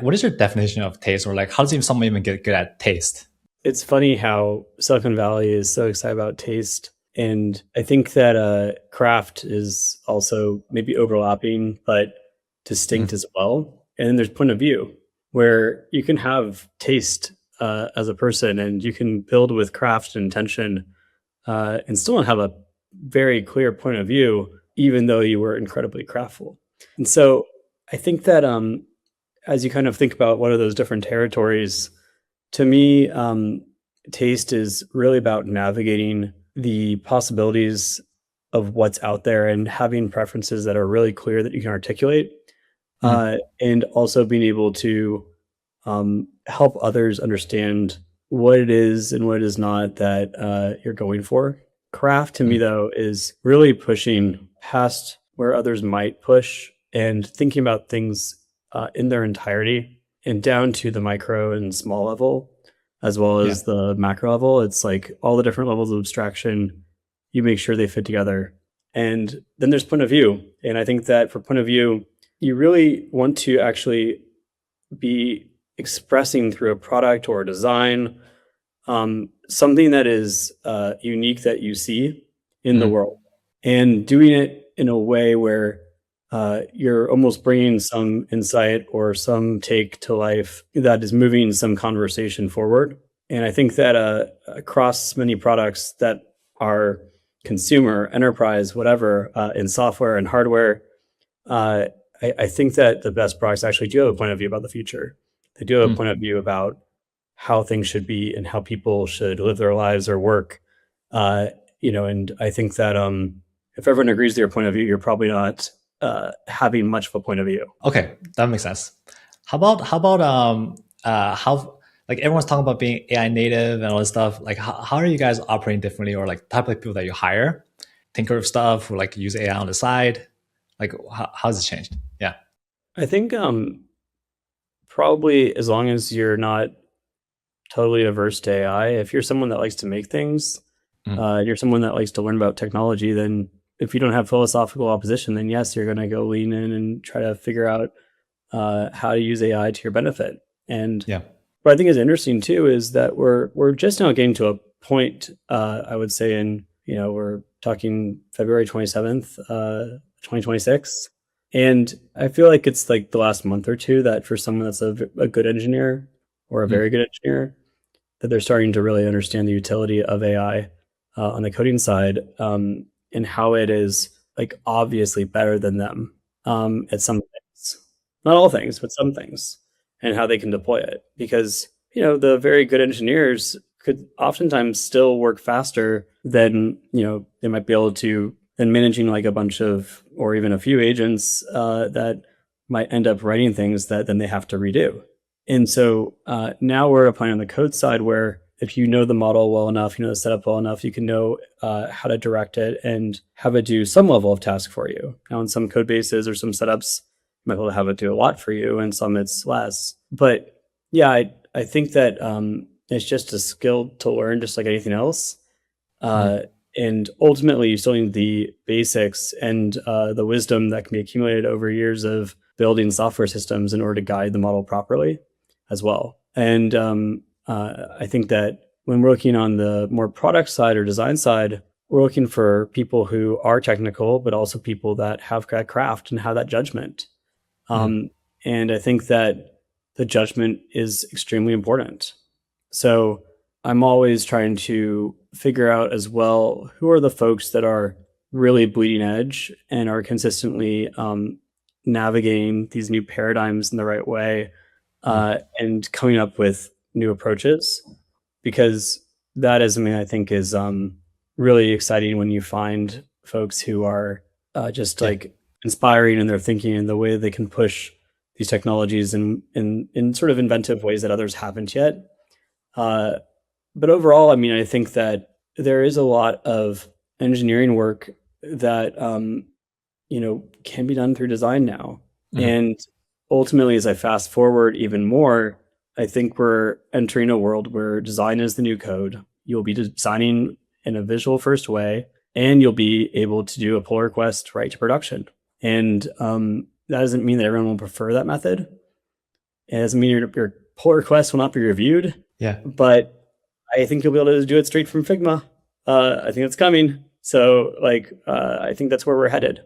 What is your definition of taste, or like how does someone even get good at taste? It's funny how Silicon Valley is so excited about taste. And I think that craft is also maybe overlapping, but distinct Mm, as well. And then there's point of view, where you can have taste as a person and you can build with craft and intention and still have a very clear point of view, even though you were incredibly craftful. And so I think that as you kind of think about what are those different territories, to me, taste is really about navigating the possibilities of what's out there and having preferences that are really clear that you can articulate, mm, and also being able to help others understand what it is and what it is not that you're going for. Craft to me, mm. though, is really pushing past where others might push and thinking about things in their entirety and down to the micro and small level, as well Yeah. as the macro level. It's like all the different levels of abstraction, you make sure they fit together. And then there's point of view. And I think that for point of view, you really want to actually be expressing through a product or a design something that is unique that you see in the Mm, world, and doing it in a way where you're almost bringing some insight or some take to life that is moving some conversation forward. And I think that across many products that are consumer, enterprise, whatever, in software and hardware, uh, I think that the best products actually do have a point of view about the future. They do have a point mm. of view about how things should be and how people should live their lives or work. Uh, and I think that if everyone agrees with your point of view, you're probably not having much of a point of view. Okay, that makes sense. How about how like everyone's talking about being AI native and all this stuff. Like how are you guys operating differently, or like the type of people that you hire, tinker with stuff, or like use AI on the side? Like how's it changed? Yeah. I think probably as long as you're not totally averse to AI, if you're someone that likes to make things, Mm, you're someone that likes to learn about technology, then if you don't have philosophical opposition, then yes, you're going to go lean in and try to figure out how to use AI to your benefit. And yeah. what I think is interesting too is that we're just now getting to a point. I would say we're talking February 27th, 2026, and I feel like it's like the last month or two that for someone that's a good engineer or a very Mm, good engineer, that they're starting to really understand the utility of AI on the coding side, and how it is like obviously better than them at some things, not all things, but some things, and how they can deploy it. Because the very good engineers could oftentimes still work faster than they might be able to than managing like a bunch of or even a few agents that might end up writing things that then they have to redo. And so now we're applying on the code side where if you know the model well enough, you know the setup well enough, you can know how to direct it and have it do some level of task for you. Now, in some code bases or some setups, you might be able to have it do a lot for you, and some it's less. But yeah, I think that it's just a skill to learn, just like anything else. Uh, mm, and ultimately, you still need the basics and the wisdom that can be accumulated over years of building software systems in order to guide the model properly as well. And I think that when we're looking on the more product side or design side, we're looking for people who are technical, but also people that have that craft and have that judgment. mm, Um, and I think that the judgment is extremely important. So I'm always trying to figure out as well who are the folks that are really bleeding edge and are consistently navigating these new paradigms in the right way, mm. and coming up with new approaches, because that is something I think is really exciting when you find folks who are just Yeah. like inspiring in their thinking and the way they can push these technologies in sort of inventive ways that others haven't yet. Uh, but overall, I mean, I think that there is a lot of engineering work that can be done through design now. Mm, And ultimately, as I fast forward even more, I think we're entering a world where design is the new code. You'll be designing in a visual first way, and you'll be able to do a pull request right to production. And that doesn't mean that everyone will prefer that method. It doesn't mean your pull request will not be reviewed. Yeah. But I think you'll be able to do it straight from Figma. I think it's coming. So I think that's where we're headed.